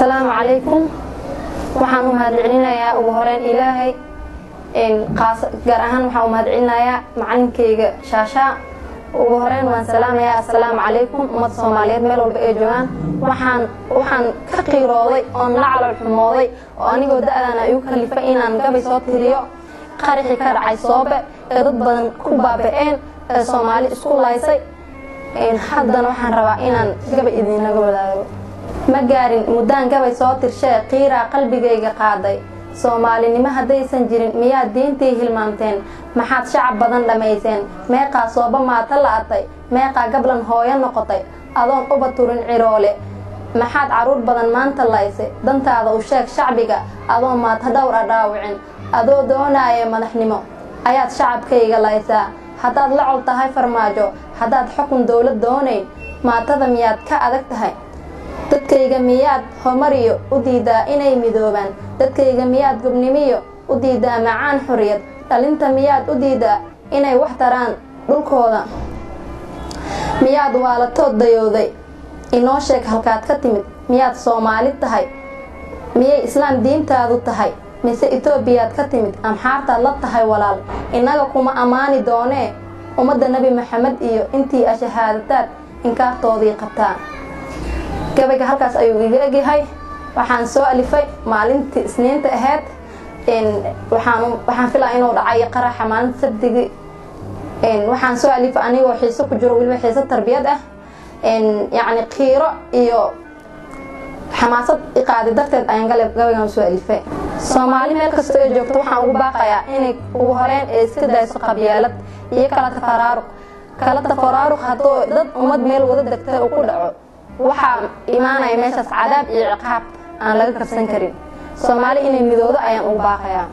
السلام عليكم waxaan u mahadcelinayaa ugu horeen Ilaahay gaar ahaan waxaan u mahadcelinayaa macalinkayga Shaasha ugu horeen waan salaamayaa assalaamu calaykum ummad Soomaaliyeed meel walba ay joogaan waxaan ka qiirooday oo naclal xumooday oo anigoo da'dan ay u kalifay inaan gabay soo tiriyo qarixi ka dhacay Soobe ee dad badan ku baaba'een Soomaali isku laysay haddana waxaan rabaa inaan gabay idinaga wadaago ma gaarin mudaan gabay soo tirshay qiira qalbigayga qaaday Soomaalinimo hadaysan jirin miyaa diintii hilmaanteen maxaad shacab badan dhameyseen meeqa Sooba maata laatay meeqa gablan hooyo noqotay adoon uba turin ciroole maxaad caruur badan maanta laysay dantaada u sheeg shacbiga adoon maata dhowr dhaawicin adoo doonaya madaxnimo ayaad shacabkayga laysaa hadaad la col tahay farmaajo hadaad xukun dawlad doonayn maatada miyaad ka adag tahay dadkayga miyaad homariyo u diidaa inay midoobaan dadkayga miyaad gobnimiyo u diidaa macaan xuriyad dhalinta miyaad u diidaa inay wax taraan dhulkooda miyaad waalatood dayooday inoo sheeg halkaad ka timid miyaad Soomaali tahay miyay islaam diintaadu tahay mise Itoobiyaad ka timid amxaartaad la tahay walaal inaga kuma amaani doonee ummadda Nabi Maxamed iyo intii ashahaadataad inkaartoodii qabtaan gabayga halkaas ayuu iga egyahay waxaan soo alifay maalintii Isniinta ahayd waxaan filaa inuu dhacay qaraxa maalinta Sabtigi waxaan soo alifay anigoo xiiso ku jiro waliba xiiso tarbiyad ah yani qiiro iyo xamaasad iqaadi darteed ayaan gabaygan soo alifay Soomaali meel kasta ay joogto waxaan ugu baaqayaa inay ugu horeen ay iska dayso qabyaalad iyo kala tafaraaruq hadoo dad ummad meel wada degtay oo ku dhaco waxa imaanaya meeshaas cadaab iyo ciqaab aan laga kabsan karin Soomaali inay midoodo ayaan ugu baaqayaa